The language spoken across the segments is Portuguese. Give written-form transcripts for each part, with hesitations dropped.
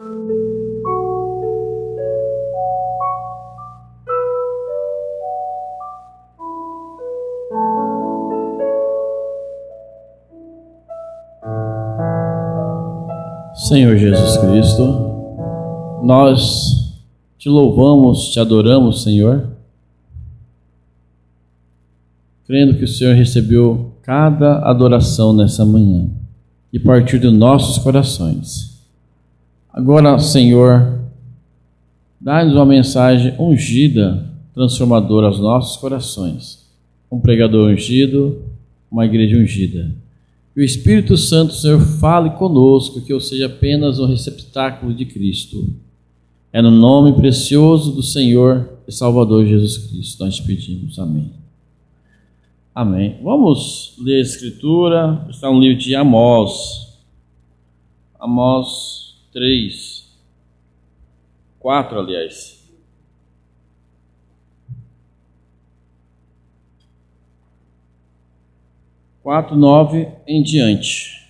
Senhor Jesus Cristo, nós te louvamos, te adoramos, Senhor, crendo que o Senhor recebeu cada adoração nessa manhã e partiu de nossos corações. Agora, Senhor, dá-nos uma mensagem ungida, transformadora aos nossos corações, um pregador ungido, uma igreja ungida. Que o Espírito Santo, Senhor, fale conosco, que eu seja apenas um receptáculo de Cristo. É no nome precioso do Senhor e Salvador Jesus Cristo nós te pedimos. Amém. Amém. Vamos ler a Escritura. Está no livro de Amós. Amós 3. 4, aliás. 4, 9 em diante.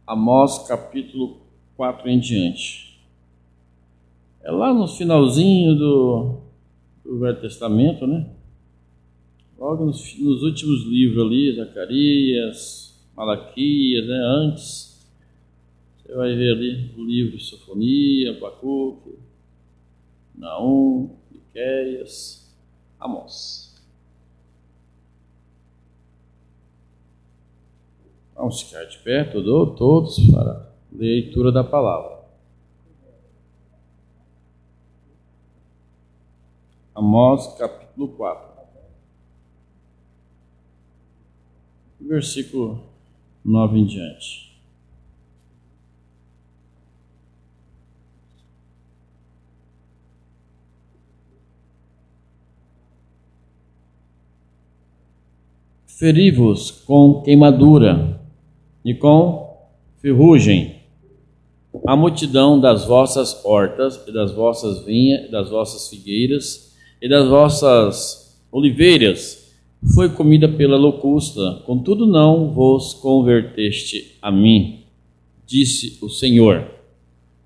Amós capítulo 4 em diante. É lá no finalzinho do Velho Testamento, né? Logo nos últimos livros ali, Zacarias, Malaquias, né? Antes, você vai ver ali o livro de Sofonia, Abacuque, Naum, Miqueias, Amós. Vamos ficar de pé, todos, para a leitura da palavra. Amós, capítulo 4. Versículo 9 em diante. Feri-vos com queimadura e com ferrugem a multidão das vossas hortas e das vossas vinhas e das vossas figueiras e das vossas oliveiras foi comida pela locusta, contudo não vos converteste a mim, disse o Senhor.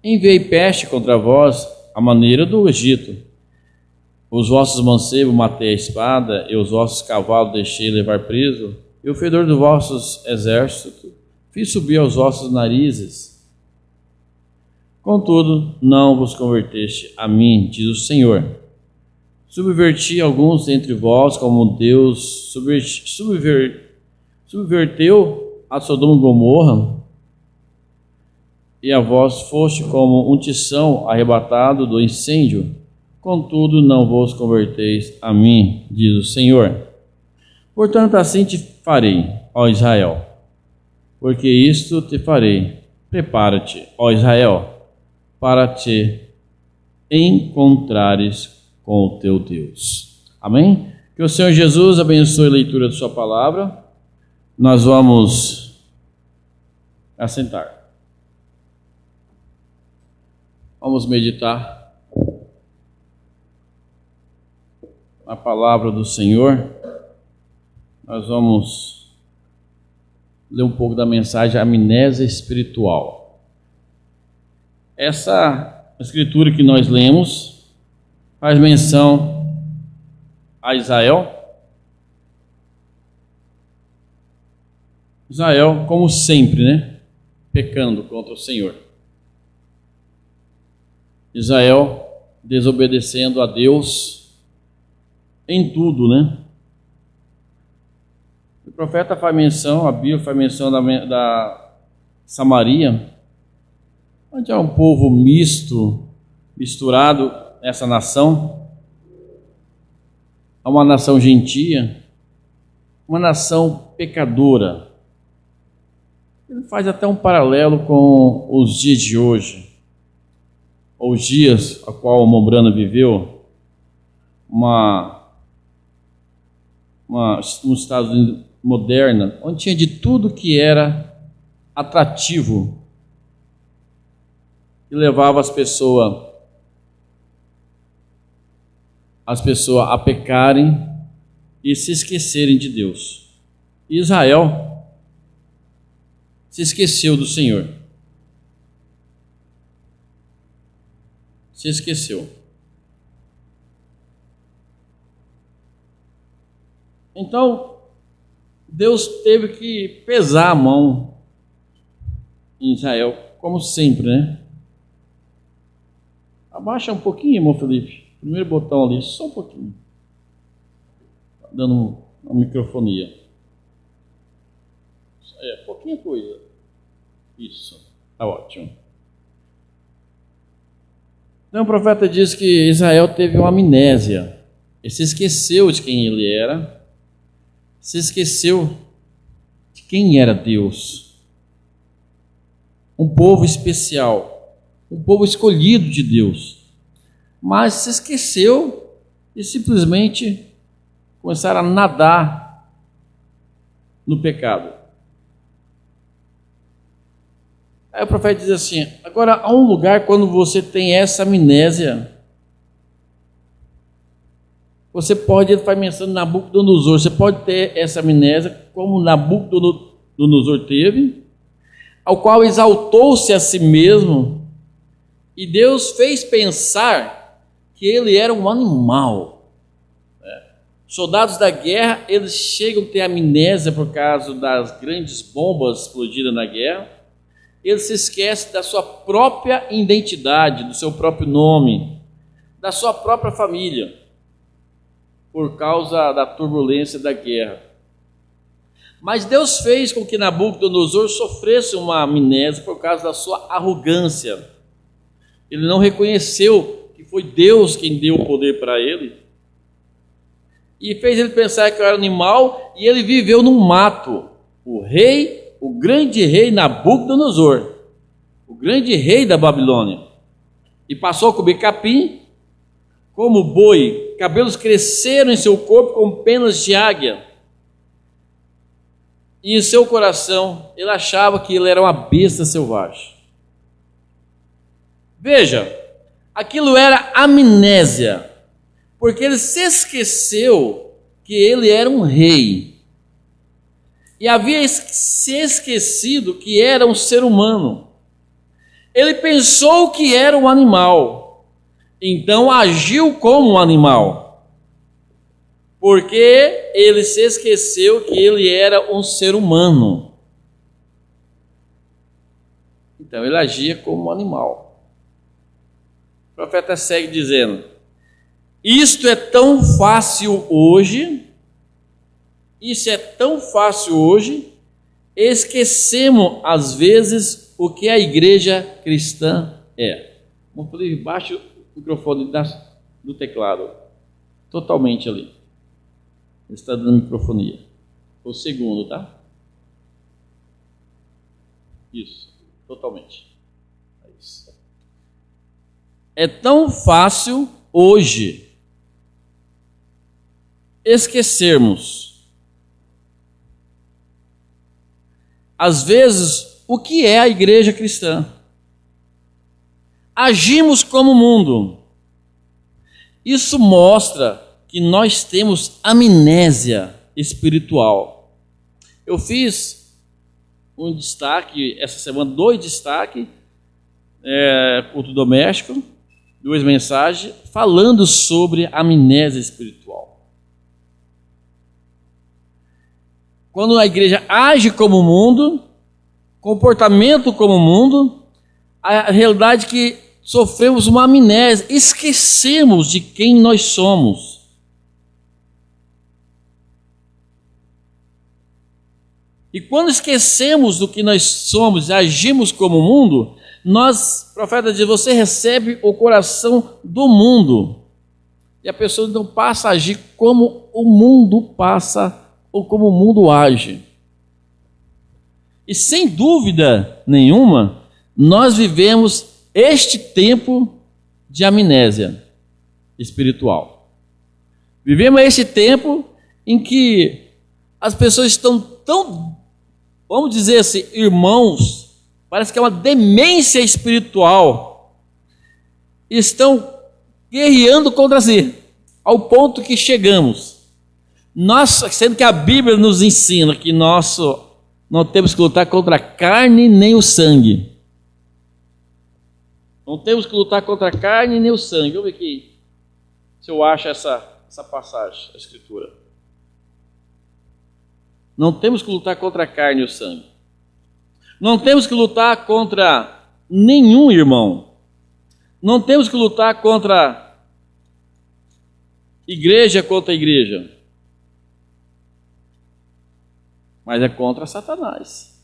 Enviei peste contra vós à maneira do Egito. Os vossos mancebos matei a espada, e os vossos cavalos deixei levar preso, e o fedor dos vossos exércitos fiz subir aos vossos narizes. Contudo, não vos converteste a mim, diz o Senhor. Subverti alguns entre vós, como Deus subverteu a Sodoma e Gomorra, e a vós foste como um tição arrebatado do incêndio. Contudo, não vos converteis a mim, diz o Senhor. Portanto, assim te farei, ó Israel, porque isto te farei. Prepara-te, ó Israel, para te encontrares com o teu Deus. Amém? Que o Senhor Jesus abençoe a leitura de sua palavra. Nós vamos assentar. Vamos meditar a palavra do Senhor. Nós vamos ler um pouco da mensagem Amnésia Espiritual. Essa escritura que nós lemos faz menção a Israel. Israel, como sempre, né? Pecando contra o Senhor. Israel desobedecendo a Deus em tudo, né? O profeta faz menção, a Bíblia faz menção da Samaria, onde é um povo misturado nessa nação, é uma nação gentia, uma nação pecadora. Ele faz até um paralelo com os dias de hoje, ou os dias a qual o Mombrana viveu, um estado moderno, onde tinha de tudo que era atrativo e levava as pessoas a pecarem e se esquecerem de Deus. Israel se esqueceu do Senhor. Se esqueceu. Então, Deus teve que pesar a mão em Israel, como sempre, né? Abaixa um pouquinho, irmão Felipe. Primeiro botão ali, só um pouquinho. Tá dando uma microfonia. Pouquinha coisa. Isso, tá ótimo. Então o profeta diz que Israel teve uma amnésia. Ele se esqueceu de quem ele era. Se esqueceu de quem era Deus. Um povo especial. Um povo escolhido de Deus. Mas se esqueceu e simplesmente começaram a nadar no pecado. Aí o profeta diz assim: agora há um lugar quando você tem essa amnésia, você pode, ele vai mencionando Nabucodonosor, você pode ter essa amnésia como Nabucodonosor teve, ao qual exaltou-se a si mesmo, e Deus fez pensar que ele era um animal. Soldados da guerra, eles chegam a ter amnésia por causa das grandes bombas explodidas na guerra. Ele se esquece da sua própria identidade, do seu próprio nome, da sua própria família, por causa da turbulência da guerra. Mas Deus fez com que Nabucodonosor sofresse uma amnésia por causa da sua arrogância. Ele não reconheceu que foi Deus quem deu o poder para ele, e fez ele pensar que era animal, e ele viveu num mato. O grande rei Nabucodonosor, o grande rei da Babilônia, e passou a comer capim como boi, cabelos cresceram em seu corpo como penas de águia, e em seu coração ele achava que ele era uma besta selvagem. Veja, aquilo era amnésia, porque ele se esqueceu que ele era um rei. E havia se esquecido que era um ser humano. Ele pensou que era um animal, então agiu como um animal, porque ele se esqueceu que ele era um ser humano. Então ele agia como um animal. O profeta segue dizendo: isto é tão fácil hoje. Isso é tão fácil hoje, esquecemos às vezes o que a igreja cristã é. Vamos fazer baixo o microfone do teclado, totalmente ali. Ele está dando microfonia. O segundo, tá? Isso, totalmente. É isso. É tão fácil hoje esquecermos às vezes, o que é a igreja cristã? Agimos como o mundo. Isso mostra que nós temos amnésia espiritual. Eu fiz um destaque, essa semana, 2 destaques, culto doméstico, 2 mensagens, falando sobre amnésia espiritual. Quando a igreja age como o mundo, comportamento como o mundo, a realidade é que sofremos uma amnésia, esquecemos de quem nós somos. E quando esquecemos do que nós somos e agimos como o mundo, o profeta diz, você recebe o coração do mundo. E a pessoa não passa a agir como o mundo passa ou como o mundo age. E sem dúvida nenhuma, nós vivemos este tempo de amnésia espiritual. Vivemos este tempo em que as pessoas estão tão, vamos dizer assim, irmãos, parece que é uma demência espiritual, estão guerreando contra si, ao ponto que chegamos. Sendo que a Bíblia nos ensina que nosso Não temos que lutar contra a carne nem o sangue. Não temos que lutar contra a carne nem o sangue. Vamos ver aqui se eu acho essa passagem, a escritura. Não temos que lutar contra a carne e o sangue. Não temos que lutar contra nenhum irmão. Não temos que lutar contra igreja contra igreja. Mas é contra Satanás.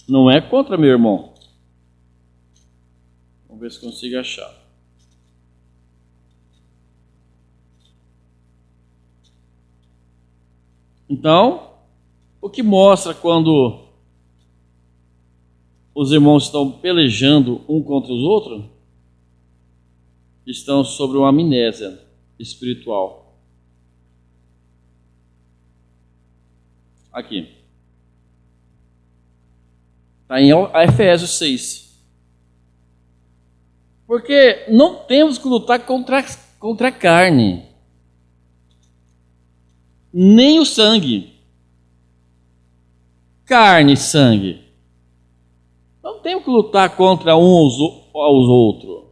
Não é contra meu irmão. Vamos ver se consigo achar. Então, o que mostra quando os irmãos estão pelejando um contra os outros? Estão sobre uma amnésia espiritual. Aqui. Está em Efésios 6. Porque não temos que lutar contra a carne, nem o sangue. Carne e sangue. Não temos que lutar contra uns aos outros,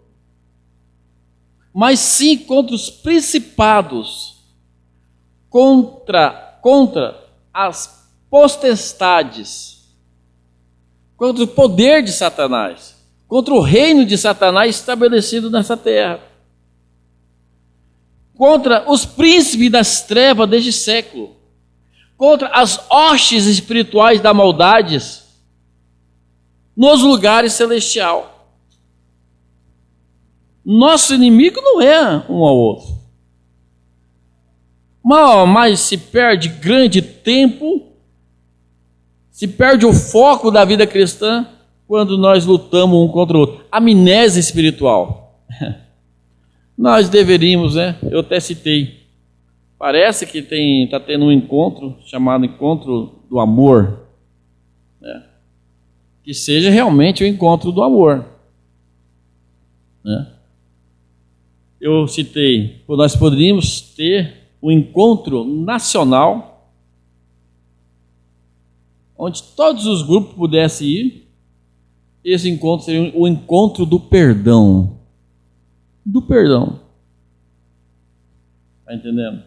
mas sim contra os principados, contra as potestades, contra o poder de Satanás, contra o reino de Satanás estabelecido nessa terra, contra os príncipes das trevas deste século, contra as hostes espirituais da maldade nos lugares celestiais. Nosso inimigo não é um ao outro. Mas se perde grande tempo, se perde o foco da vida cristã quando nós lutamos um contra o outro. Amnésia espiritual. Nós deveríamos, eu até citei, parece que está tendo um encontro chamado Encontro do Amor, que seja realmente o encontro do amor. Eu citei, nós poderíamos ter um encontro nacional, onde todos os grupos pudessem ir. Esse encontro seria o encontro do perdão. Do perdão. Está entendendo?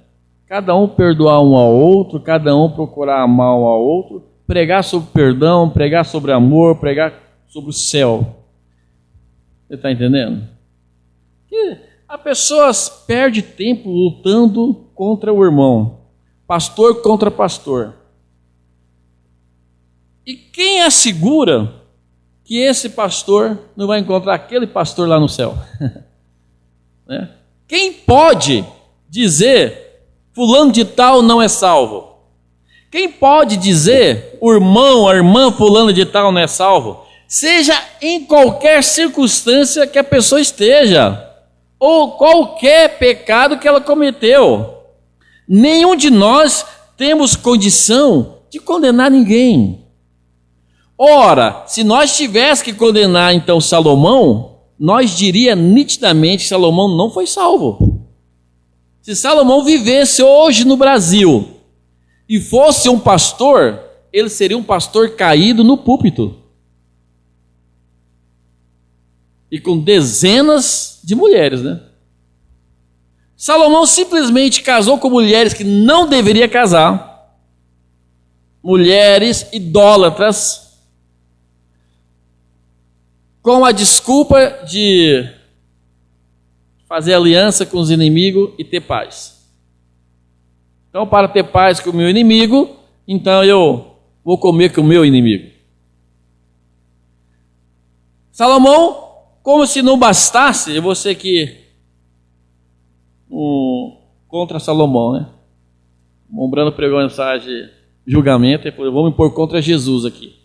Cada um perdoar um ao outro, cada um procurar amar um ao outro, pregar sobre perdão, pregar sobre amor, pregar sobre o céu. Você está entendendo? A pessoa perde tempo lutando contra o irmão, pastor contra pastor. E quem assegura que esse pastor não vai encontrar aquele pastor lá no céu? Quem pode dizer fulano de tal não é salvo? Quem pode dizer o irmão, a irmã fulano de tal não é salvo? Seja em qualquer circunstância que a pessoa esteja, ou qualquer pecado que ela cometeu. Nenhum de nós temos condição de condenar ninguém. Ora, se nós tivéssemos que condenar então Salomão, nós diria nitidamente que Salomão não foi salvo. Se Salomão vivesse hoje no Brasil e fosse um pastor, ele seria um pastor caído no púlpito e com dezenas de mulheres, Salomão simplesmente casou com mulheres que não deveria casar, mulheres idólatras, com a desculpa de fazer aliança com os inimigos e ter paz. Então, para ter paz com o meu inimigo, então eu vou comer com o meu inimigo. Salomão, como se não bastasse, você que contra Salomão, O Brando pregou a mensagem de julgamento e falou: vamos pôr contra Jesus aqui.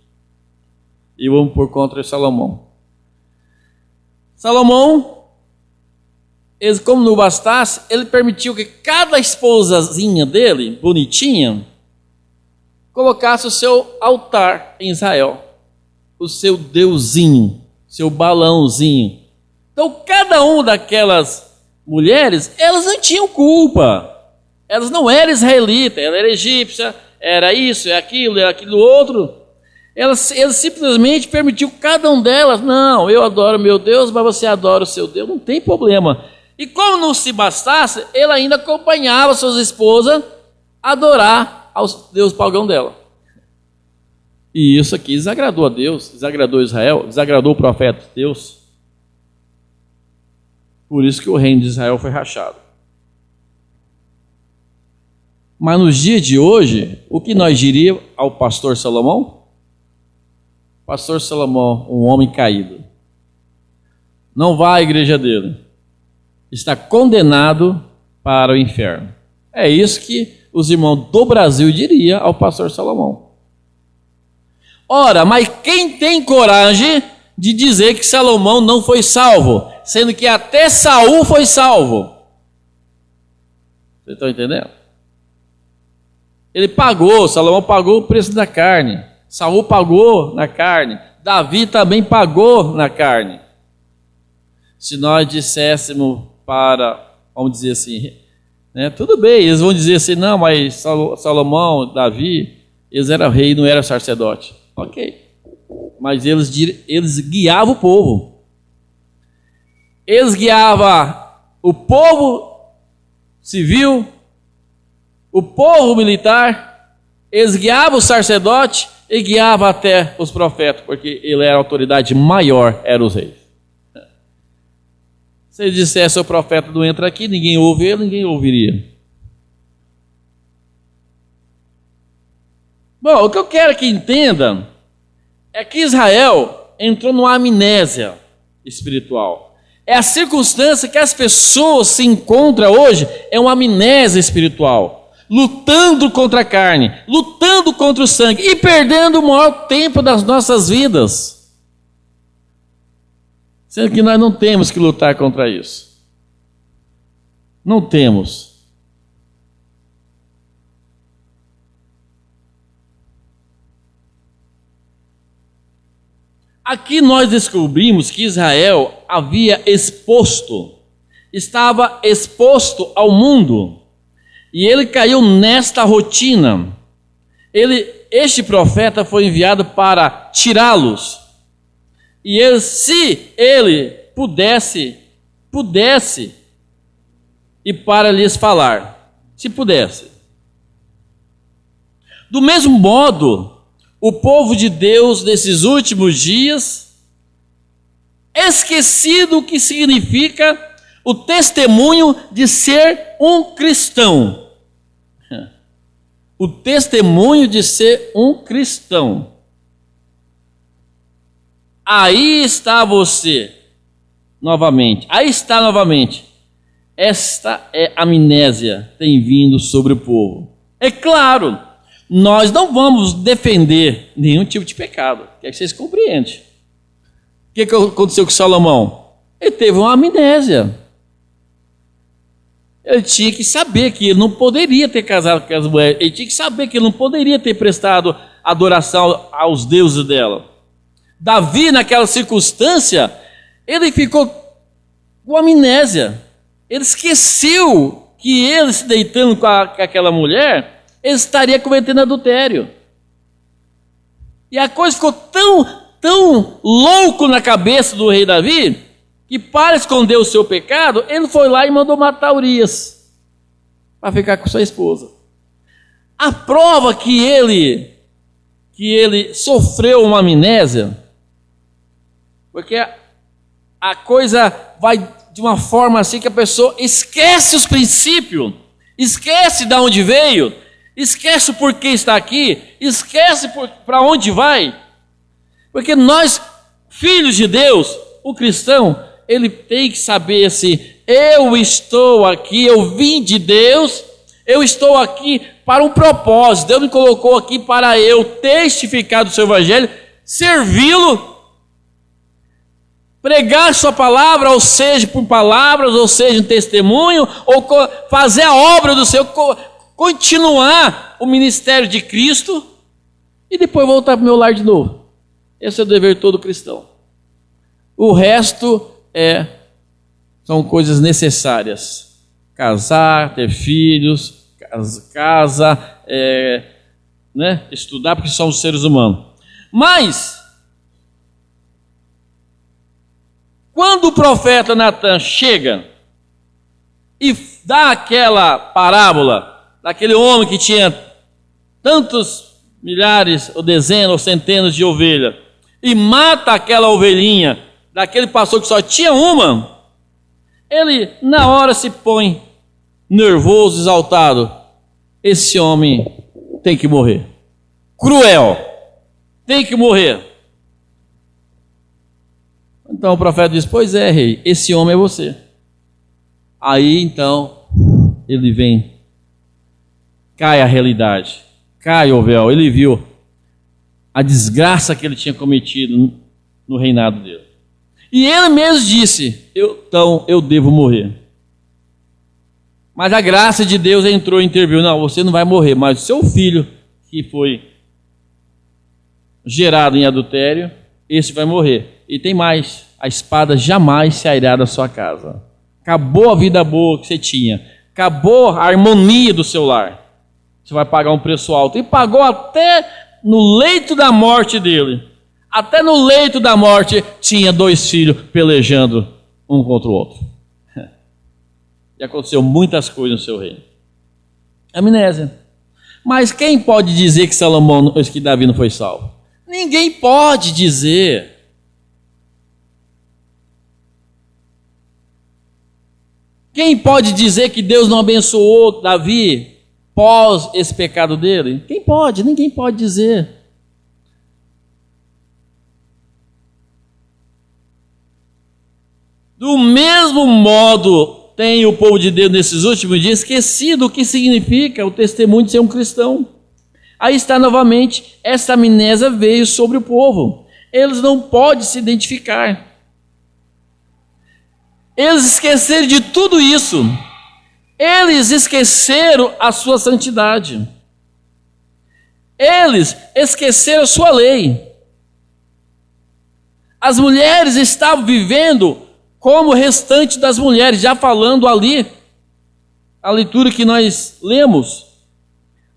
E vamos pôr contra Salomão. Salomão, como não bastasse, ele permitiu que cada esposazinha dele, bonitinha, colocasse o seu altar em Israel, o seu deusinho, seu balãozinho. Então, cada uma daquelas mulheres, elas não tinham culpa. Elas não eram israelitas, ela era egípcia, era isso, é aquilo outro. Ele simplesmente permitiu cada um delas. Não, eu adoro meu Deus, mas você adora o seu Deus, não tem problema. E como não se bastasse, ele ainda acompanhava suas esposas a adorar ao Deus pagão dela. E isso aqui desagradou a Deus, desagradou Israel, desagradou o profeta de Deus. Por isso que o reino de Israel foi rachado. Mas nos dias de hoje, o que nós diríamos ao pastor Salomão? Pastor Salomão, um homem caído. Não vá à igreja dele. Está condenado para o inferno. É isso que os irmãos do Brasil diriam ao pastor Salomão. Ora, mas quem tem coragem de dizer que Salomão não foi salvo, sendo que até Saul foi salvo? Vocês estão entendendo? Salomão pagou o preço da carne, Saul pagou na carne, Davi também pagou na carne. Se nós disséssemos vamos dizer assim, né, tudo bem, eles vão dizer assim, não, mas Salomão, Davi, eles eram rei, não eram sacerdote. Ok, mas eles guiavam o povo. Eles guiavam o povo civil, o povo militar, eles guiavam o sacerdote e guiavam até os profetas, porque ele era a autoridade maior, eram os reis. Se ele dissesse, o profeta não entra aqui, ninguém ouve ele, ninguém ouviria. Bom, o que eu quero que entendam é que Israel entrou numa amnésia espiritual. É a circunstância que as pessoas se encontram hoje, é uma amnésia espiritual. Lutando contra a carne, lutando contra o sangue e perdendo o maior tempo das nossas vidas. Sendo que nós não temos que lutar contra isso. Não temos. Aqui nós descobrimos que Israel estava exposto ao mundo, e ele caiu nesta rotina. Este profeta foi enviado para tirá-los, e se ele pudesse, e para lhes falar, se pudesse. Do mesmo modo, o povo de Deus nesses últimos dias, esquecido o que significa o testemunho de ser um cristão. O testemunho de ser um cristão. Aí está você, novamente. Aí está novamente. Esta é a amnésia que tem vindo sobre o povo. É claro, nós não vamos defender nenhum tipo de pecado. Quer que vocês compreendam. O que aconteceu com Salomão? Ele teve uma amnésia. Ele tinha que saber que ele não poderia ter casado com aquelas mulheres. Ele tinha que saber que ele não poderia ter prestado adoração aos deuses dela. Davi, naquela circunstância, ele ficou com amnésia. Ele esqueceu que ele se deitando com aquela mulher, ele estaria cometendo adultério. E a coisa ficou tão louco na cabeça do rei Davi, que para esconder o seu pecado, ele foi lá e mandou matar Urias, para ficar com sua esposa. A prova que ele sofreu uma amnésia, porque a coisa vai de uma forma assim que a pessoa esquece os princípios, esquece de onde veio, esquece o porquê está aqui, esquece para onde vai. Porque nós, filhos de Deus, o cristão, ele tem que saber assim, eu estou aqui, eu vim de Deus, eu estou aqui para um propósito, Deus me colocou aqui para eu testificar do seu evangelho, servi-lo, pregar sua palavra, ou seja, por palavras, ou seja, em testemunho, ou fazer a obra do Senhor, continuar o ministério de Cristo, e depois voltar para o meu lar de novo. Esse é o dever de todo cristão. O resto são coisas necessárias. Casar, ter filhos, né, estudar, porque somos seres humanos. Mas, quando o profeta Natan chega e dá aquela parábola daquele homem que tinha tantos milhares, ou dezenas, ou centenas de ovelhas, e mata aquela ovelhinha daquele pastor que só tinha uma, ele na hora se põe nervoso, exaltado. Esse homem tem que morrer. Cruel. Tem que morrer. Então o profeta diz: pois é, rei, esse homem é você. Aí então ele vem, cai a realidade, cai o véu. Ele viu a desgraça que ele tinha cometido no reinado dele. E ele mesmo disse: então eu devo morrer. Mas a graça de Deus entrou e interviu. Não, você não vai morrer, mas o seu filho que foi gerado em adultério, esse vai morrer. E tem mais: a espada jamais sairá da sua casa. Acabou a vida boa que você tinha, acabou a harmonia do seu lar. Você vai pagar um preço alto. E pagou até no leito da morte dele. Até no leito da morte tinha 2 filhos pelejando um contra o outro. E aconteceu muitas coisas no seu reino. Amnésia. Mas quem pode dizer que Davi não foi salvo? Ninguém pode dizer. Quem pode dizer que Deus não abençoou Davi pós esse pecado dele? Quem pode? Ninguém pode dizer. Do mesmo modo, tem o povo de Deus nesses últimos dias esquecido o que significa o testemunho de ser um cristão. Aí está novamente, essa amnésia veio sobre o povo. Eles não podem se identificar. Eles esqueceram de tudo isso. Eles esqueceram a sua santidade. Eles esqueceram a sua lei. As mulheres estavam vivendo como o restante das mulheres, já falando ali, a leitura que nós lemos.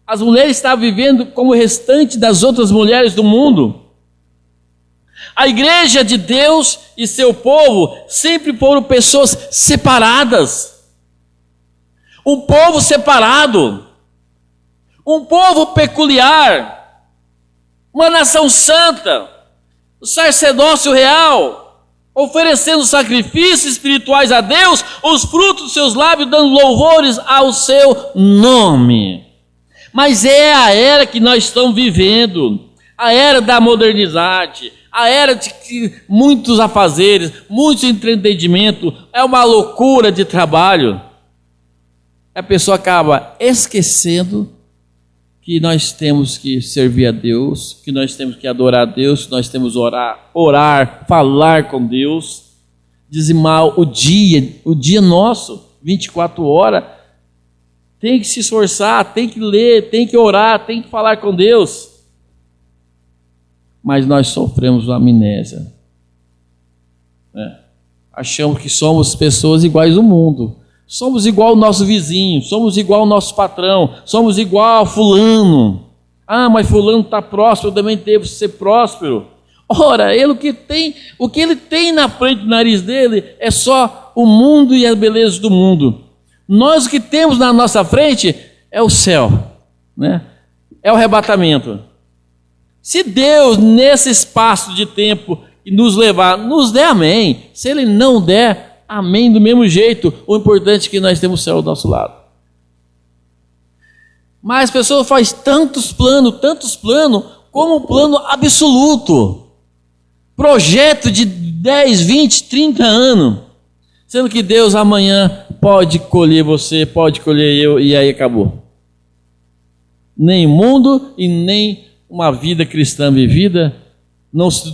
As mulheres estavam vivendo como o restante das outras mulheres do mundo. A igreja de Deus e seu povo sempre foram pessoas separadas. Um povo separado. Um povo peculiar. Uma nação santa. O sacerdócio real. Oferecendo sacrifícios espirituais a Deus, os frutos dos seus lábios dando louvores ao seu nome. Mas é a era que nós estamos vivendo. A era da modernidade. A era de muitos afazeres, muito entretenimento, é uma loucura de trabalho. A pessoa acaba esquecendo que nós temos que servir a Deus, que nós temos que adorar a Deus, que nós temos que orar, falar com Deus, dizimar o dia nosso, 24 horas. Tem que se esforçar, tem que ler, tem que orar, tem que falar com Deus. Mas nós sofremos uma amnésia. Achamos que somos pessoas iguais ao mundo. Somos igual ao nosso vizinho, somos igual ao nosso patrão, somos igual ao fulano. Ah, mas fulano está próspero, eu também devo ser próspero. Ora, o que ele tem na frente do nariz dele é só o mundo e as belezas do mundo. Nós o que temos na nossa frente é o céu, né? É o arrebatamento. Se Deus, nesse espaço de tempo, nos levar, nos der, amém. Se Ele não der, amém do mesmo jeito. O importante é que nós temos o céu ao nosso lado. Mas as pessoas fazem tantos planos, como um plano absoluto. Projeto de 10, 20, 30 anos. Sendo que Deus amanhã pode colher você, pode colher eu, e aí acabou. Nem o mundo e nem uma vida cristã vivida, não se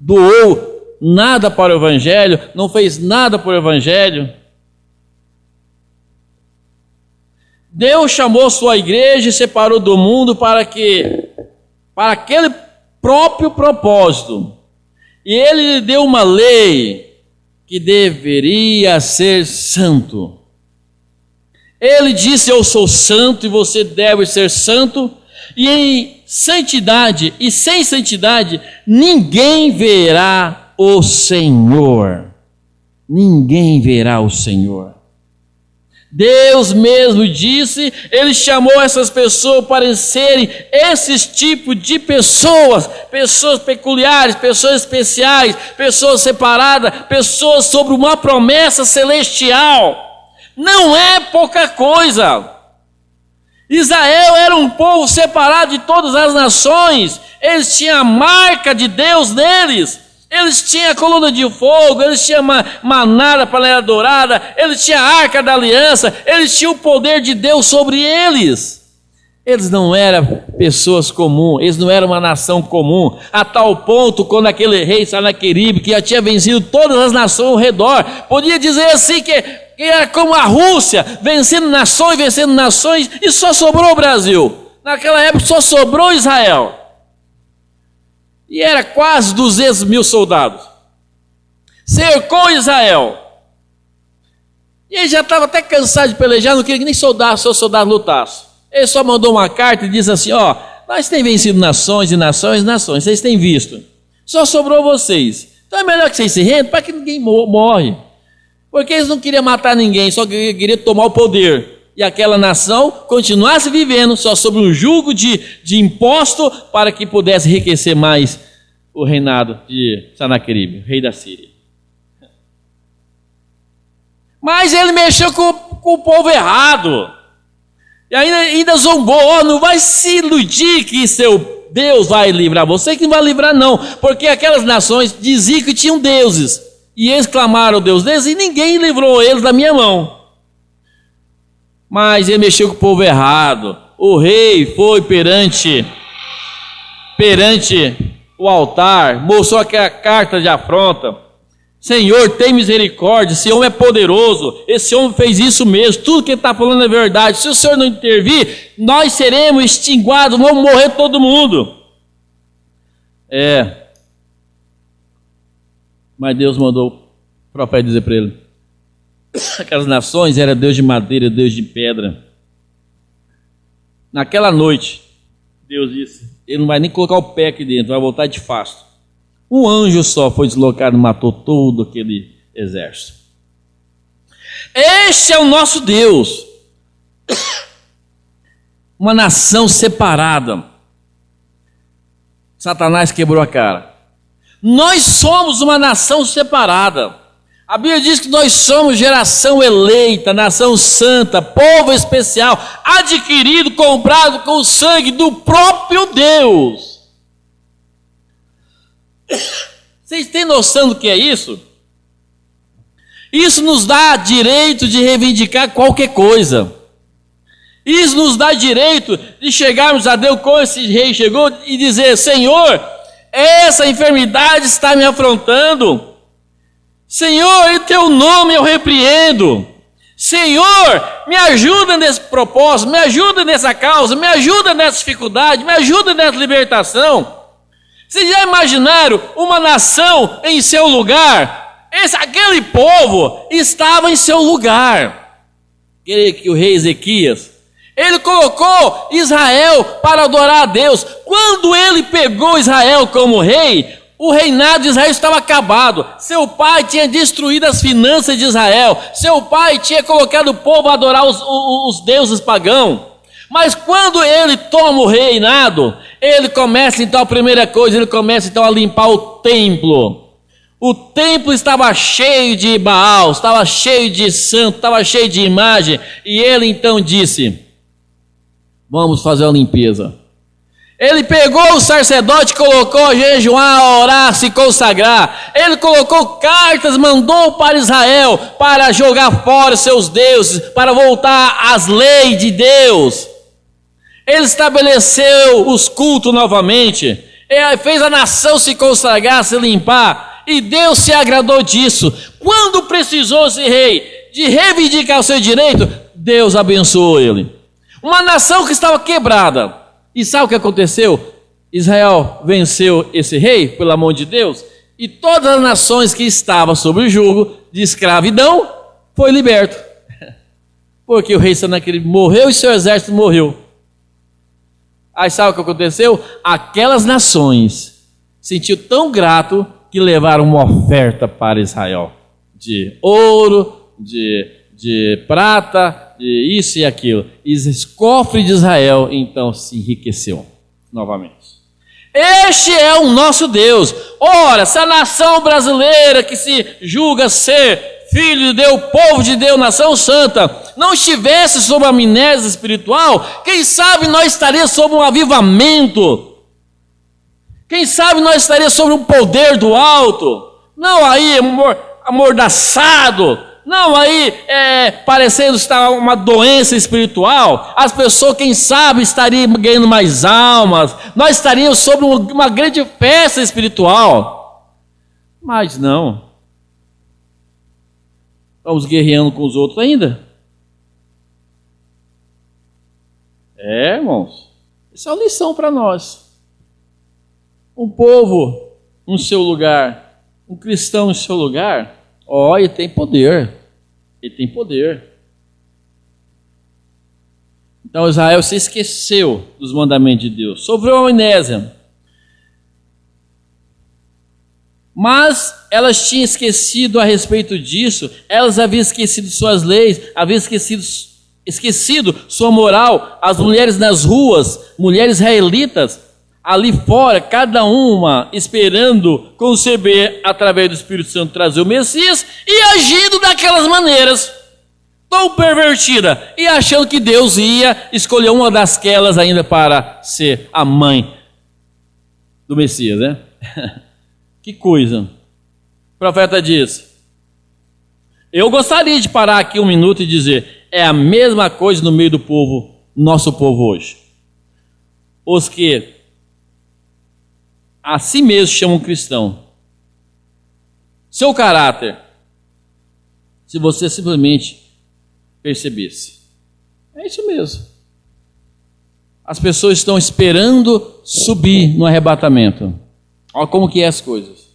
doou nada para o Evangelho, não fez nada para o Evangelho. Deus chamou sua igreja e separou do mundo para aquele próprio propósito. E Ele lhe deu uma lei que deveria ser santo. Ele disse: eu sou santo e você deve ser santo, e em santidade, e sem santidade, ninguém verá o Senhor. Ninguém verá o Senhor. Deus mesmo disse, Ele chamou essas pessoas para serem esses tipos de pessoas, pessoas peculiares, pessoas especiais, pessoas separadas, pessoas sobre uma promessa celestial. Não é pouca coisa. Israel era um povo separado de todas as nações, eles tinham a marca de Deus neles. Eles tinham a coluna de fogo, eles tinham manada para a adorada, eles tinham a arca da aliança, eles tinham o poder de Deus sobre eles. Eles não eram pessoas comuns, eles não eram uma nação comum, a tal ponto, quando aquele rei Sanaqueribe, que já tinha vencido todas as nações ao redor, podia dizer assim que era como a Rússia, vencendo nações, e só sobrou o Brasil. Naquela época só sobrou Israel. E era quase 200 mil soldados. Cercou Israel. E ele já estava até cansado de pelejar, não queria que nem seus soldados lutassem. Ele só mandou uma carta e disse assim: ó, nós temos vencido nações e nações e nações, vocês têm visto. Só sobrou vocês. Então é melhor que vocês se rendam para que ninguém morre. Porque eles não queriam matar ninguém, só queriam tomar o poder. E aquela nação continuasse vivendo só sobre um jugo de imposto para que pudesse enriquecer mais o reinado de Sanaqueribe, rei da Síria. Mas ele mexeu com o povo errado. E ainda zombou: não vai se iludir que seu Deus vai livrar você, que não vai livrar não. Porque aquelas nações diziam que tinham deuses. E eles clamaram o Deus deles e ninguém livrou eles da minha mão. Mas ele mexeu com o povo errado. O rei foi perante o altar, mostrou aquela carta de afronta: Senhor, tem misericórdia, esse homem é poderoso, esse homem fez isso mesmo, tudo que ele está falando é verdade. Se o Senhor não intervir, nós seremos extinguados, vamos morrer todo mundo. Mas Deus mandou o profeta dizer para ele: aquelas nações eram Deus de madeira, Deus de pedra. Naquela noite, Deus disse: ele não vai nem colocar o pé aqui dentro, vai voltar de fasto. Um anjo só foi deslocado e matou todo aquele exército. Este é o nosso Deus. Uma nação separada. Satanás quebrou a cara. Nós somos uma nação separada. A Bíblia diz que nós somos geração eleita, nação santa, povo especial, adquirido, comprado com o sangue do próprio Deus. Vocês têm noção do que é isso? Isso nos dá direito de reivindicar qualquer coisa. Isso nos dá direito de chegarmos a Deus, como esse rei chegou, e dizer: Senhor, essa enfermidade está me afrontando. Senhor, em teu nome eu repreendo. Senhor, me ajuda nesse propósito, me ajuda nessa causa, me ajuda nessa dificuldade, me ajuda nessa libertação. Vocês já imaginaram uma nação em seu lugar? Aquele povo estava em seu lugar. Que o rei Ezequias, ele colocou Israel para adorar a Deus. Quando ele pegou Israel como rei, o reinado de Israel estava acabado. Seu pai tinha destruído as finanças de Israel. Seu pai tinha colocado o povo a adorar os deuses pagãos. Mas quando ele toma o reinado, ele começa então, a primeira coisa, ele começa então a limpar o templo. O templo estava cheio de Baal, estava cheio de santo, estava cheio de imagem. E ele então disse: vamos fazer a limpeza. Ele pegou o sacerdote, colocou a jejuar, a orar, se consagrar. Ele colocou cartas, mandou para Israel para jogar fora seus deuses, para voltar às leis de Deus. Ele estabeleceu os cultos novamente. Ele fez a nação se consagrar, se limpar. E Deus se agradou disso. Quando precisou esse rei de reivindicar o seu direito, Deus abençoou ele. Uma nação que estava quebrada. E sabe o que aconteceu? Israel venceu esse rei pela mão de Deus, e todas as nações que estavam sob o jugo de escravidão foi liberto. Porque o rei Sanaqueribe morreu e seu exército morreu. Aí sabe o que aconteceu? Aquelas nações sentiu tão grato que levaram uma oferta para Israel. De ouro, de prata, de isso e aquilo. E o cofre de Israel, então, se enriqueceu novamente. Este é o nosso Deus. Ora, se a nação brasileira que se julga ser filho de Deus, povo de Deus, nação santa, não estivesse sob a amnésia espiritual, quem sabe nós estaríamos sob um avivamento. Quem sabe nós estaríamos sob um poder do alto. Não aí amordaçado. Não aí parecendo estar uma doença espiritual. As pessoas, quem sabe, estariam ganhando mais almas. Nós estaríamos sob uma grande festa espiritual. Mas não. Estamos guerreando com os outros ainda? Irmãos, isso é uma lição para nós. Um povo no seu lugar, um cristão no seu lugar, ele tem poder. Ele tem poder. Então Israel se esqueceu dos mandamentos de Deus, sofreu amnésia. Mas elas tinham esquecido a respeito disso, elas haviam esquecido suas leis, haviam esquecido sua moral. As mulheres nas ruas, mulheres israelitas, ali fora, cada uma esperando conceber através do Espírito Santo trazer o Messias e agindo daquelas maneiras, tão pervertida, e achando que Deus ia escolher uma dasquelas ainda para ser a mãe do Messias, né? Que coisa. O profeta diz: eu gostaria de parar aqui um minuto e dizer, é a mesma coisa no meio do povo, nosso povo hoje. Os que a si mesmo chamam cristão. Seu caráter, se você simplesmente percebesse. É isso mesmo. As pessoas estão esperando subir no arrebatamento. Olha como que é as coisas.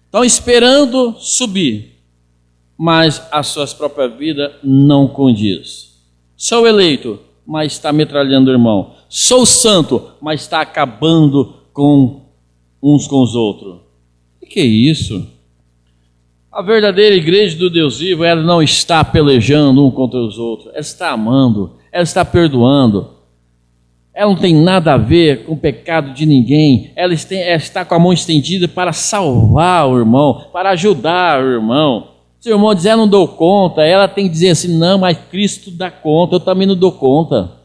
Estão esperando subir, mas as suas próprias vidas não condiz. Sou eleito, mas está metralhando o irmão. Sou santo, mas está acabando com uns com os outros. O que é isso? A verdadeira igreja do Deus vivo, ela não está pelejando um contra os outros. Ela está amando, ela está perdoando. Ela não tem nada a ver com o pecado de ninguém. Ela está com a mão estendida para salvar o irmão, para ajudar o irmão. Se o irmão dizer, eu não dou conta, ela tem que dizer assim, não, mas Cristo dá conta, eu também não dou conta.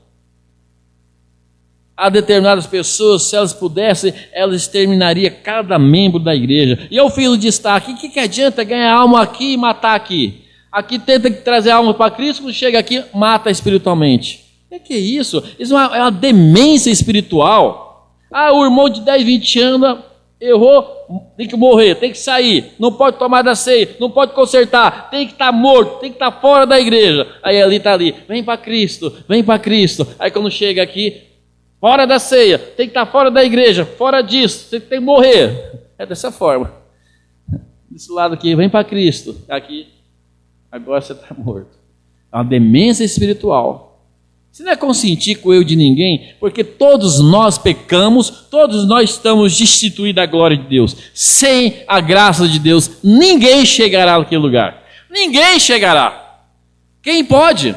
Há determinadas pessoas, se elas pudessem, elas exterminariam cada membro da igreja. E o filho de estar aqui, o que adianta ganhar alma aqui e matar aqui? Aqui tenta trazer alma para Cristo, quando chega aqui, mata espiritualmente. O que é isso? Isso é uma demência espiritual. O irmão de 10, 20 anos errou, tem que morrer, tem que sair, não pode tomar da ceia, não pode consertar, tem que estar morto, tem que estar fora da igreja. Aí ali está ali, vem para Cristo, vem para Cristo. Aí quando chega aqui, fora da ceia, tem que estar fora da igreja, fora disso, você tem que morrer. É dessa forma. Desse lado aqui, vem para Cristo. Aqui, agora você está morto. É uma demência espiritual. Você não é consentir com o erro de ninguém, porque todos nós pecamos, todos nós estamos destituídos da glória de Deus. Sem a graça de Deus, ninguém chegará naquele lugar. Ninguém chegará. Quem pode?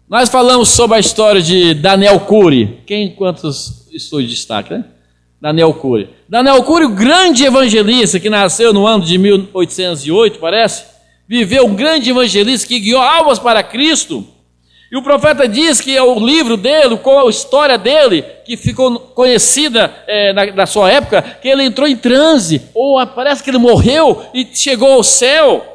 Nós falamos sobre a história de Daniel Cury. Quantos estou de destaque, né? Daniel Cury. Daniel Cury, o grande evangelista que nasceu no ano de 1808, parece, viveu um grande evangelista que guiou almas para Cristo. E o profeta diz que o livro dele, com a história dele, que ficou conhecida na sua época, que ele entrou em transe, ou parece que ele morreu e chegou ao céu.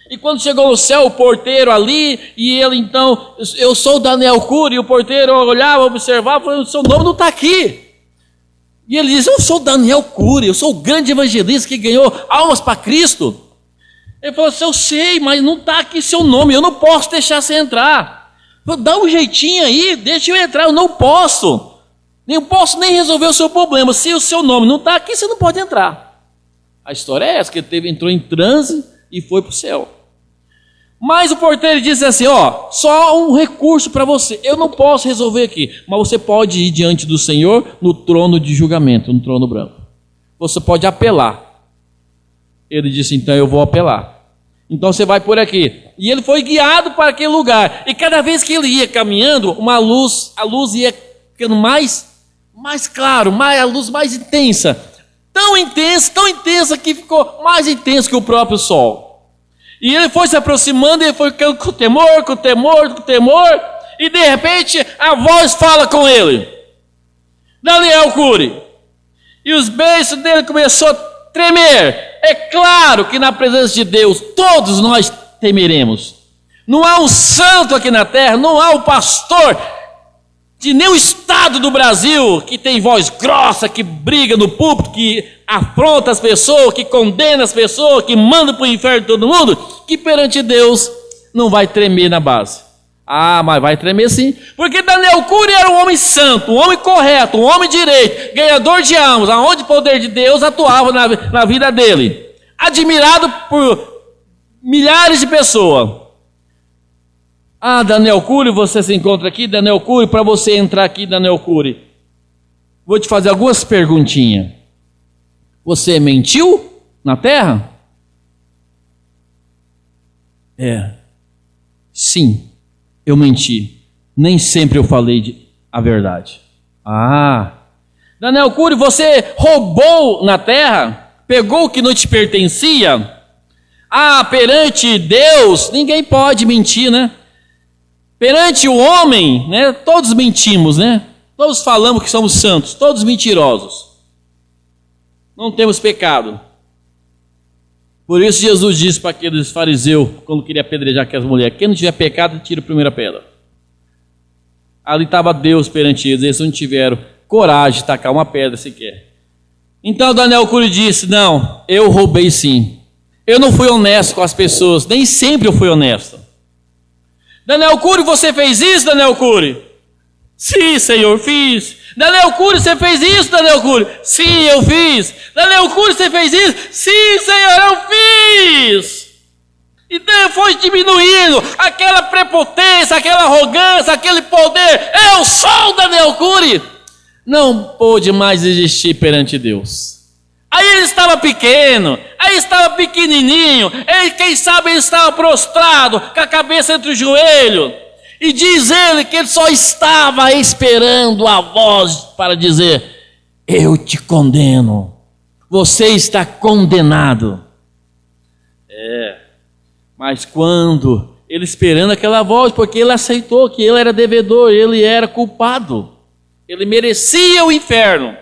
E quando chegou no céu, o porteiro ali, e ele então, eu sou Daniel Cury, e o porteiro olhava, observava, falou, o seu nome não está aqui. E ele diz, eu sou Daniel Cury, eu sou o grande evangelista que ganhou almas para Cristo. Ele falou assim, eu sei, mas não está aqui seu nome, eu não posso deixar você entrar. Falei, dá um jeitinho aí, deixa eu entrar, eu não posso. Nem posso nem resolver o seu problema. Se o seu nome não está aqui, você não pode entrar. A história é essa, que ele entrou em transe e foi para o céu. Mas o porteiro disse assim, ó, só um recurso para você, eu não posso resolver aqui, mas você pode ir diante do Senhor no trono de julgamento, no trono branco. Você pode apelar. Ele disse, então eu vou apelar. Então você vai por aqui. E ele foi guiado para aquele lugar. E cada vez que ele ia caminhando, a luz ia ficando mais claro, a luz mais intensa. Tão intensa que ficou mais intensa que o próprio sol. E ele foi se aproximando, ele foi ficando com temor, e de repente a voz fala com ele. Daniel Cury. E os beiços dele começou a tremer. É claro que na presença de Deus todos nós temeremos. Não há um santo aqui na terra, não há um pastor de nenhum estado do Brasil que tem voz grossa, que briga no púlpito, que afronta as pessoas, que condena as pessoas, que manda para o inferno todo mundo, que perante Deus não vai tremer na base. Ah, mas vai tremer sim, porque Daniel Cury era um homem santo, um homem correto, um homem direito, ganhador de almas, aonde o poder de Deus atuava na vida dele, admirado por milhares de pessoas. Ah, Daniel Cury, você se encontra aqui, Daniel Cury, para você entrar aqui, Daniel Cury, vou te fazer algumas perguntinhas. Você mentiu na terra? Sim, eu menti. Nem sempre eu falei a verdade. Ah, Daniel Cury, você roubou na terra? Pegou o que não te pertencia? Ah, perante Deus, ninguém pode mentir, né? Perante o homem, né? Todos mentimos, né? Todos falamos que somos santos, todos mentirosos. Não temos pecado. Por isso Jesus disse para aqueles fariseus, quando queria apedrejar aquelas mulheres, quem não tiver pecado, tira a primeira pedra. Ali estava Deus perante eles não tiveram coragem de tacar uma pedra sequer. Então Daniel Cury disse, não, eu roubei sim. Eu não fui honesto com as pessoas, nem sempre eu fui honesto. Daniel Cury, você fez isso, Daniel Cury? Sim, Senhor, fiz. Daniel Cury, você fez isso, Daniel Cury? Sim, eu fiz. Daniel Cury, você fez isso? Sim, Senhor, eu fiz. Então foi diminuindo aquela prepotência, aquela arrogância, aquele poder. Eu sou o Daniel Cury. Não pôde mais existir perante Deus. Aí ele estava pequeno, aí estava pequenininho, quem sabe ele estava prostrado, com a cabeça entre os joelhos, e diz ele que ele só estava esperando a voz para dizer, eu te condeno, você está condenado. Mas quando ele esperando aquela voz, porque ele aceitou que ele era devedor, ele era culpado, ele merecia o inferno,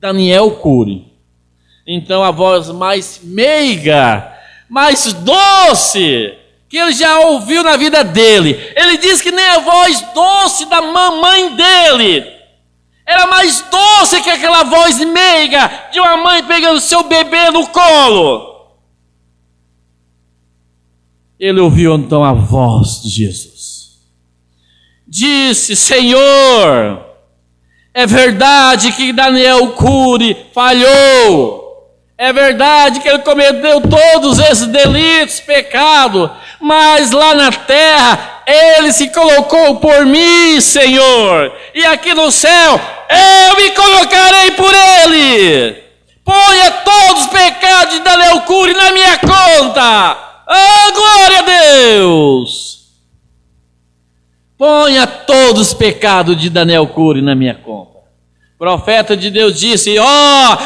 Daniel Cury. Então a voz mais meiga, mais doce, que ele já ouviu na vida dele. Ele diz que nem a voz doce da mamãe dele. Era mais doce que aquela voz meiga de uma mãe pegando seu bebê no colo. Ele ouviu então a voz de Jesus. Disse, Senhor, é verdade que Daniel Cury falhou. É verdade que ele cometeu todos esses delitos, pecados, mas lá na terra ele se colocou por mim, Senhor, e aqui no céu eu me colocarei por ele. Ponha todos os pecados de Daniel Cury na minha conta. Oh, glória a Deus! Ponha todos os pecados de Daniel Cury na minha conta. O profeta de Deus disse,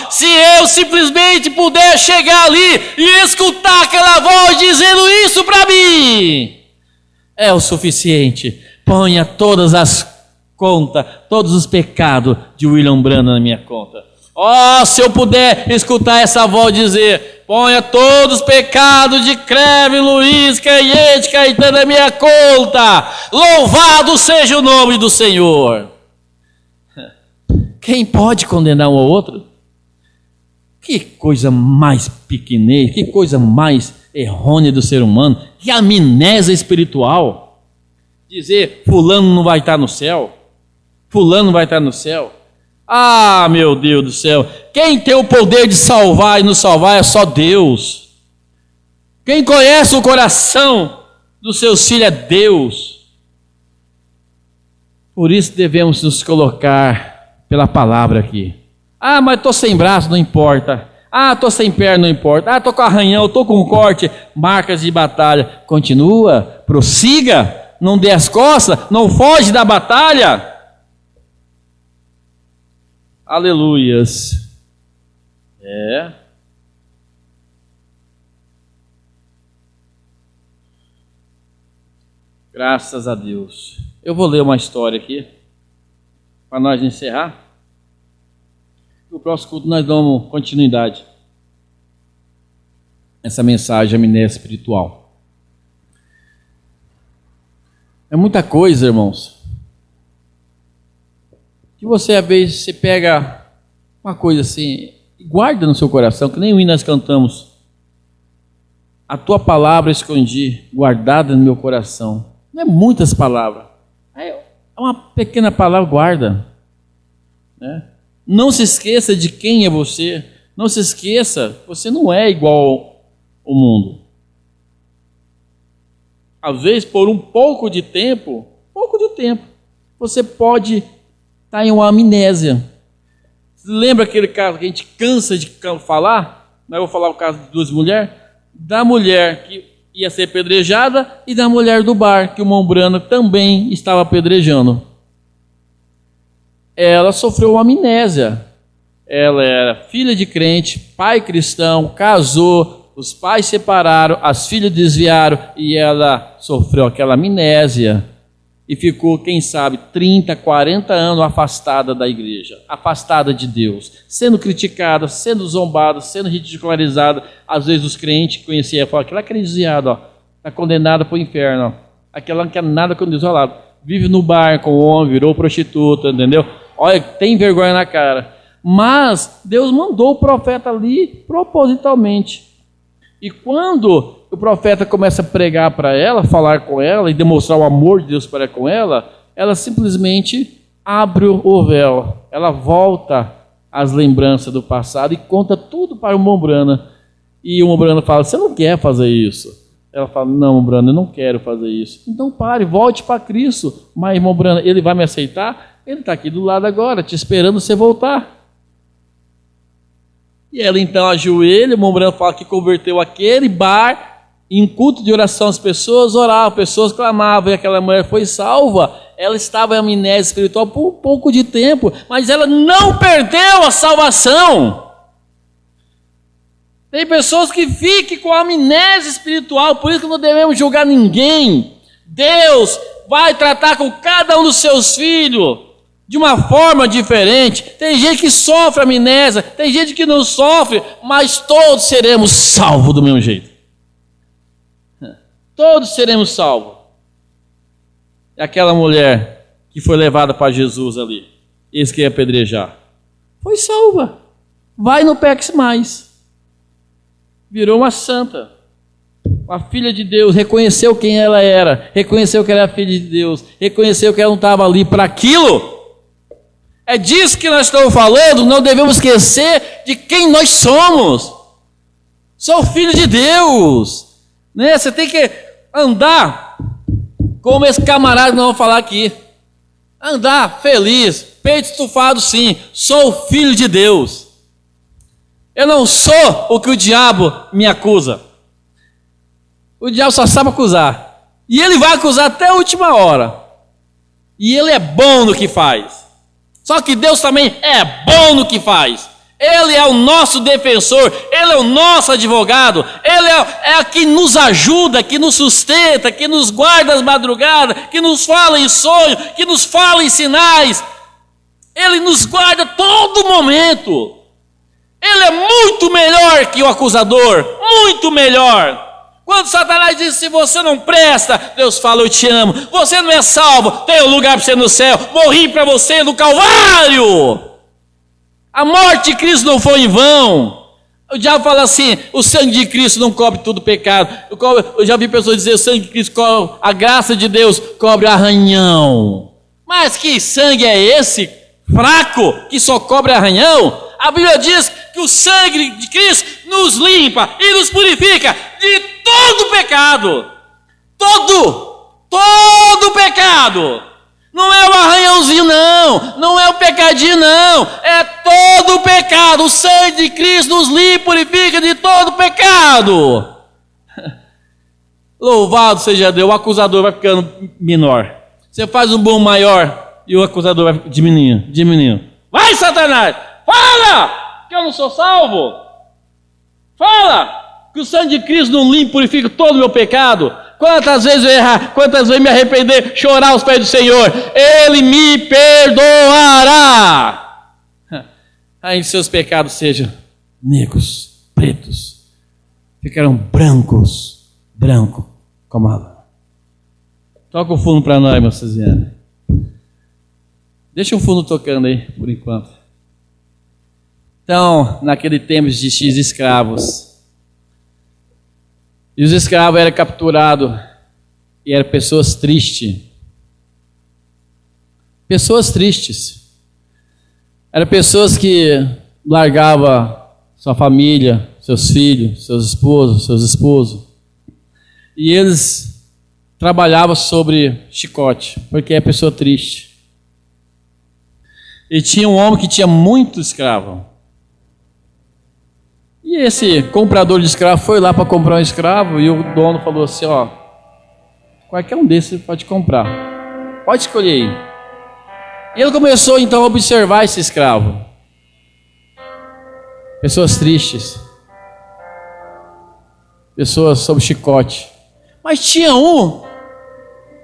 se eu simplesmente puder chegar ali e escutar aquela voz dizendo isso para mim, é o suficiente. Ponha todas as contas, todos os pecados de William Branham na minha conta. Se eu puder escutar essa voz dizer, ponha todos os pecados de Creve, Luiz, Caiete, Caetano na minha conta. Louvado seja o nome do Senhor. Quem pode condenar um ao outro? Que coisa mais pequenez, que coisa mais errônea do ser humano, que amnésia espiritual. Dizer, fulano não vai estar no céu, fulano não vai estar no céu. Ah, meu Deus do céu, quem tem o poder de salvar e nos salvar é só Deus. Quem conhece o coração dos seus filhos é Deus. Por isso devemos nos colocar pela palavra aqui. Ah, mas estou sem braço, não importa. Ah, estou sem perna, não importa. Ah, estou com arranhão, estou com corte, marcas de batalha. Continua, prossiga, não dê as costas, não foge da batalha. Aleluias. Graças a Deus. Eu vou ler uma história aqui, para nós encerrar. No próximo culto nós damos continuidade essa mensagem, amnésia espiritual. É muita coisa, irmãos, que você às vezes você pega uma coisa assim e guarda no seu coração, que nem o hino nós cantamos. A tua palavra escondi, guardada no meu coração. Não é muitas palavras, é uma pequena palavra, guarda, né? Não se esqueça de quem é você. Não se esqueça, você não é igual ao mundo. Às vezes, por um pouco de tempo, você pode estar em uma amnésia. Você lembra aquele caso que a gente cansa de falar? Eu vou falar o caso de duas mulheres. Da mulher que ia ser apedrejada e da mulher do bar, que o Mombrana também estava apedrejando. Ela sofreu uma amnésia. Ela era filha de crente, pai cristão, casou, os pais separaram, as filhas desviaram e ela sofreu aquela amnésia e ficou, quem sabe, 30, 40 anos afastada da igreja, afastada de Deus, sendo criticada, sendo zombada, sendo ridicularizada. Às vezes os crentes que conheciam falavam, aquela que é desviada, está condenada para o inferno, ó. Aquela não quer nada com Deus, olha lá, vive no bar com o homem, virou prostituta, entendeu? Olha, tem vergonha na cara. Mas Deus mandou o profeta ali propositalmente. E quando o profeta começa a pregar para ela, falar com ela e demonstrar o amor de Deus para com ela, ela simplesmente abre o véu. Ela volta às lembranças do passado e conta tudo para o Mombrana. E o Mombrana fala, você não quer fazer isso? Ela fala, não, Mombrana, eu não quero fazer isso. Então pare, volte para Cristo. Mas, Mombrana, ele vai me aceitar? Ele está aqui do lado agora, te esperando você voltar. E ela então ajoelha, o Mombrana fala que converteu aquele bar, em culto de oração as pessoas oravam, pessoas clamavam, e aquela mulher foi salva. Ela estava em amnésia espiritual por um pouco de tempo, mas ela não perdeu a salvação. Tem pessoas que ficam com amnésia espiritual, por isso que não devemos julgar ninguém. Deus vai tratar com cada um dos seus filhos de uma forma diferente. Tem gente que sofre amnésia, tem gente que não sofre, mas todos seremos salvos do mesmo jeito. Todos seremos salvos. E aquela mulher que foi levada para Jesus ali, esse que ia apedrejar, foi salva. Vai, não peques mais. Virou uma santa, uma filha de Deus, reconheceu quem ela era, reconheceu que ela era filha de Deus, reconheceu que ela não estava ali para aquilo. É disso que nós estamos falando. Não devemos esquecer de quem nós somos. Sou filho de Deus, né? Você tem que andar como esse camarada que nós vamos falar aqui. Andar feliz, peito estufado, sim. Sou filho de Deus. Eu não sou o que o diabo me acusa. O diabo só sabe acusar. E ele vai acusar até a última hora. E ele é bom no que faz. Só que Deus também é bom no que faz. Ele é o nosso defensor, Ele é o nosso advogado, Ele é quem nos ajuda, que nos sustenta, que nos guarda as madrugadas, que nos fala em sonho, que nos fala em sinais. Ele nos guarda todo momento. Ele é muito melhor que o acusador, muito melhor. Quando Satanás diz, se você não presta, Deus fala, eu te amo. Você não é salvo, tem um lugar para você no céu. Morri para você no Calvário. A morte de Cristo não foi em vão. O diabo fala assim, o sangue de Cristo não cobre todo pecado. Eu já vi pessoas dizer, o sangue de Cristo cobre, a graça de Deus cobre arranhão. Mas que sangue é esse, fraco, que só cobre arranhão? A Bíblia diz que o sangue de Cristo nos limpa e nos purifica de todo pecado. Todo pecado. Não é o arranhãozinho, não é o pecadinho, não, é todo o pecado. O sangue de Cristo nos limpa e purifica de todo pecado. Louvado seja Deus, o acusador vai ficando menor. Você faz um bom maior e o acusador vai diminuindo. Vai, Satanás, fala que eu não sou salvo. Fala que o sangue de Cristo não limpa e purifica todo o meu pecado. Quantas vezes eu errar, quantas vezes me arrepender, chorar aos pés do Senhor, Ele me perdoará. Aí seus pecados sejam negros, pretos, ficarão branco como a lã. Toca o fundo para nós, irmã Cesiane. Deixa o fundo tocando aí, por enquanto. Então, naquele tempo existiam escravos. E os escravos eram capturados e eram pessoas tristes. Pessoas tristes. Eram pessoas que largavam sua família, seus filhos, seus esposos. E eles trabalhavam sobre chicote, porque é pessoa triste. E tinha um homem que tinha muito escravo. E esse comprador de escravo foi lá para comprar um escravo e o dono falou assim, ó, qualquer um desses pode comprar, pode escolher aí. E ele começou então a observar esse escravo. Pessoas tristes, pessoas sob chicote. Mas tinha um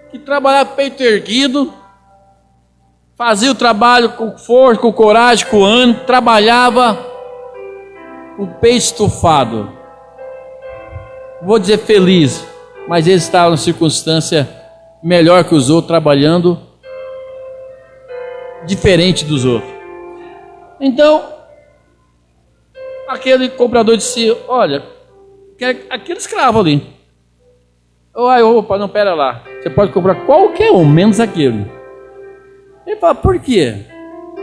que trabalhava peito erguido, fazia o trabalho com força, com coragem, com ânimo, trabalhava com o peito estufado. Vou dizer feliz, mas ele estava numa circunstância melhor que os outros, trabalhando diferente dos outros. Então, aquele comprador disse, olha, quer aquele escravo ali. Opa, não, pera lá. Você pode comprar qualquer um, menos aquele. Ele fala, por quê?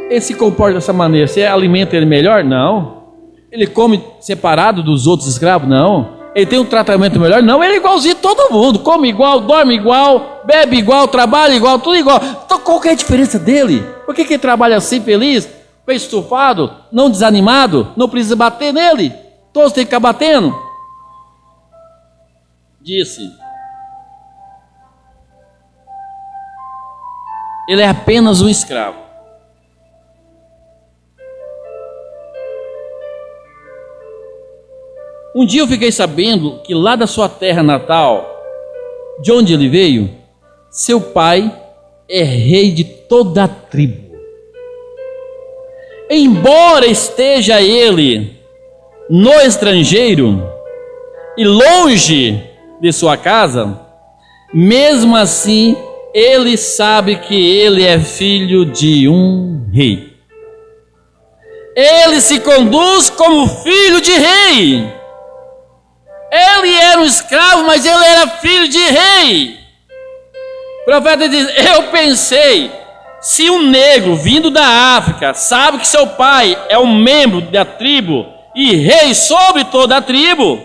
Ele se comporta dessa maneira, você alimenta ele melhor? Não. Ele come separado dos outros escravos? Não. Ele tem um tratamento melhor? Não. Ele é igualzinho a todo mundo. Come igual, dorme igual, bebe igual, trabalha igual, tudo igual. Então qual que é a diferença dele? Por que ele trabalha assim, feliz, bem estufado, não desanimado? Não precisa bater nele? Todos têm que ficar batendo? Disse. Ele é apenas um escravo. Um dia eu fiquei sabendo que lá da sua terra natal, de onde ele veio, seu pai é rei de toda a tribo. Embora esteja ele no estrangeiro e longe de sua casa, mesmo assim ele sabe que ele é filho de um rei. Ele se conduz como filho de rei. Ele era um escravo, mas ele era filho de rei. O profeta diz, eu pensei, se um negro vindo da África sabe que seu pai é um membro da tribo e rei sobre toda a tribo,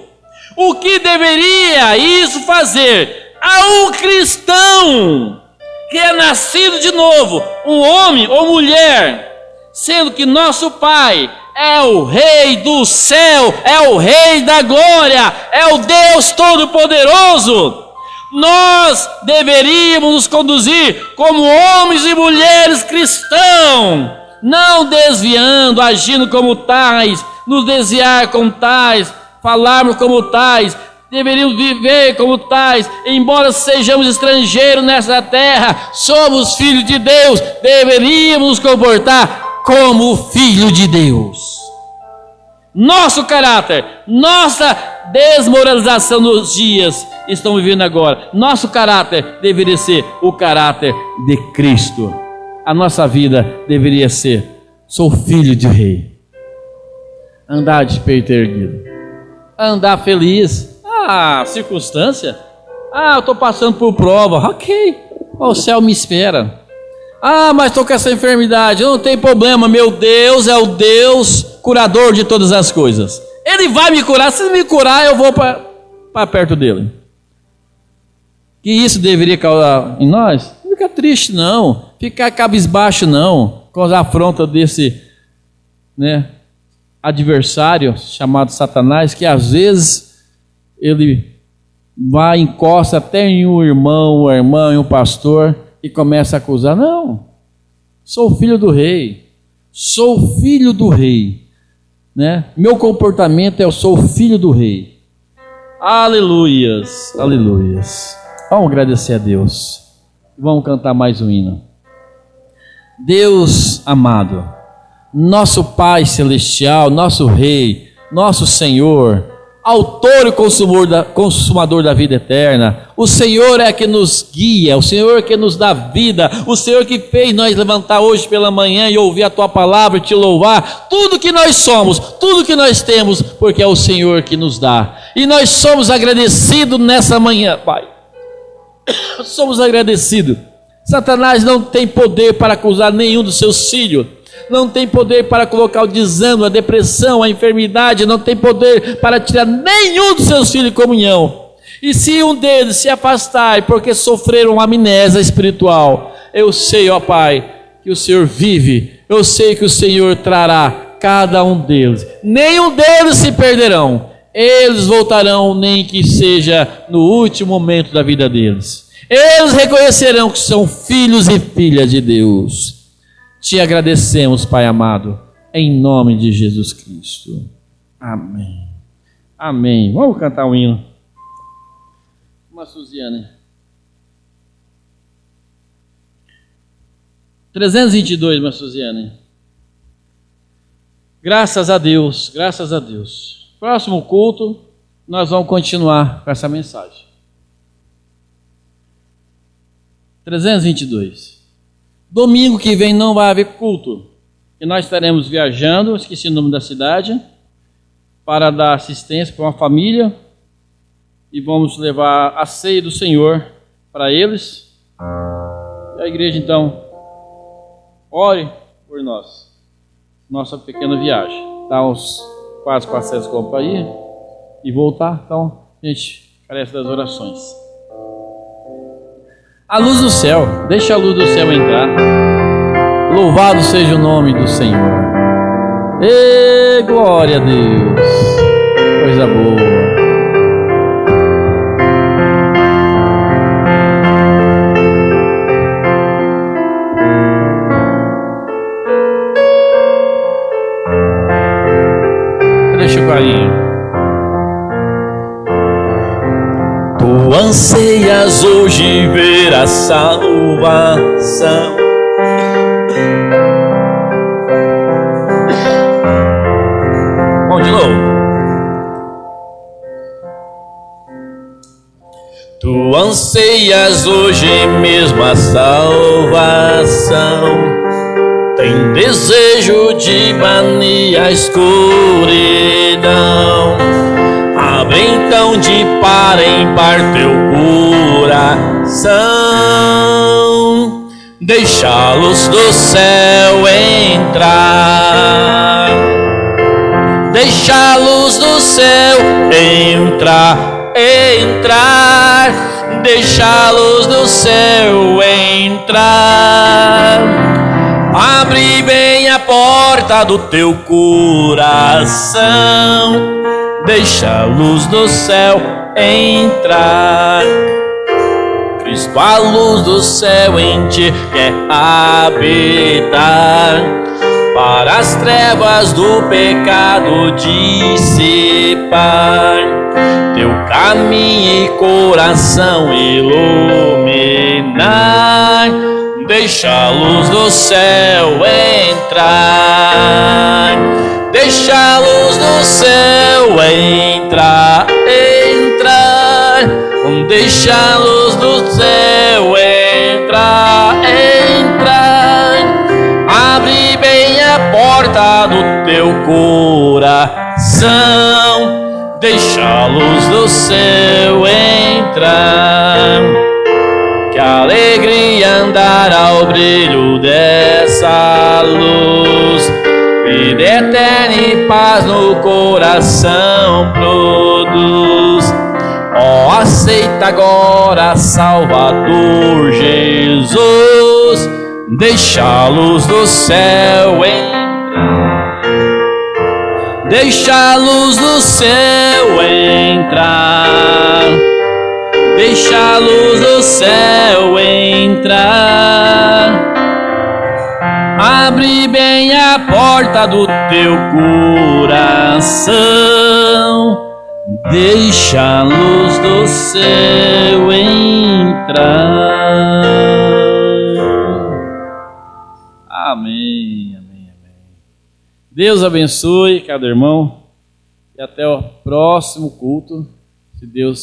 o que deveria isso fazer a um cristão que é nascido de novo, um homem ou mulher, sendo que nosso pai é o Rei do céu, é o Rei da glória, é o Deus Todo-Poderoso. Nós deveríamos nos conduzir como homens e mulheres cristãos, não desviando, agindo como tais, nos desviar como tais, falarmos como tais. Deveríamos viver como tais, embora sejamos estrangeiros nessa terra, somos filhos de Deus, deveríamos nos comportar como filho de Deus. Nosso caráter, nossa desmoralização nos dias que estão vivendo agora, nosso caráter deveria ser o caráter de Cristo. A nossa vida deveria ser, sou filho de rei. Andar de peito erguido, andar feliz. Circunstância? Eu estou passando por prova. Ok, o céu me espera. Mas estou com essa enfermidade. Não tem problema, meu Deus é o Deus curador de todas as coisas. Ele vai me curar. Se ele me curar, eu vou para perto dele. que isso deveria causar em nós? Não fica triste não, ficar cabisbaixo não, com as afrontas desse, adversário chamado Satanás, que às vezes ele vai, encosta até em um irmão, uma irmã, em um pastor e começa a acusar. Não, sou filho do rei, sou filho do rei, meu comportamento eu sou filho do rei. Aleluias, aleluias. Vamos agradecer a Deus. Vamos cantar mais um hino. Deus amado, nosso Pai celestial, nosso Rei, nosso Senhor, autor e consumador da vida eterna, o Senhor é que nos guia, o Senhor é que nos dá vida, o Senhor que fez nós levantar hoje pela manhã e ouvir a Tua palavra e Te louvar, tudo que nós somos, tudo que nós temos, porque é o Senhor que nos dá, e nós somos agradecidos nessa manhã, Pai, somos agradecidos. Satanás não tem poder para acusar nenhum dos seus filhos, não tem poder para colocar o desânimo, a depressão, a enfermidade, não tem poder para tirar nenhum dos seus filhos de comunhão. E se um deles se afastar porque sofreram uma amnésia espiritual, eu sei, ó Pai, que o Senhor vive, eu sei que o Senhor trará cada um deles, nenhum deles se perderão, eles voltarão, nem que seja no último momento da vida deles, eles reconhecerão que são filhos e filhas de Deus. Te agradecemos, Pai amado, em nome de Jesus Cristo. Amém. Amém. Vamos cantar um hino. Uma Suziane. 322, uma Suziane. Graças a Deus, graças a Deus. Próximo culto, nós vamos continuar com essa mensagem. 322. Domingo que vem não vai haver culto, e nós estaremos viajando, esqueci o nome da cidade, para dar assistência para uma família, e vamos levar a ceia do Senhor para eles. E a igreja então, ore por nós, nossa pequena viagem, dá uns quase 400 km para ir e voltar, então a gente carece das orações. A luz do céu, deixa a luz do céu entrar. Louvado seja o nome do Senhor. E glória a Deus. Coisa boa. Deixa o carinho. Tu anseias hoje ver a salvação. Vamos de novo. Tu anseias hoje mesmo a salvação. Tem desejo de banir a escuridão. Abre então de par em par teu coração, deixa a luz do céu entrar, deixa a luz do céu entrar, deixa a luz do céu entrar, abre bem a porta do teu coração, deixa a luz do céu entrar. Cristo, a luz do céu em ti quer habitar, para as trevas do pecado dissipar, teu caminho e coração iluminar. Deixa a luz do céu entrar, deixa a luz do céu entrar, deixa a luz do céu entrar, abre bem a porta do teu coração, deixa a luz do céu entrar. Que alegria andar ao brilho dessa luz, vida eterna e paz no coração produz. Ó, aceita agora, Salvador Jesus, deixa a luz do céu entrar, deixa a luz do céu entrar, deixa a luz do céu entrar. Abre bem a porta do teu coração, deixa a luz do céu entrar. Amém, amém, amém. Deus abençoe cada irmão e até o próximo culto, se Deus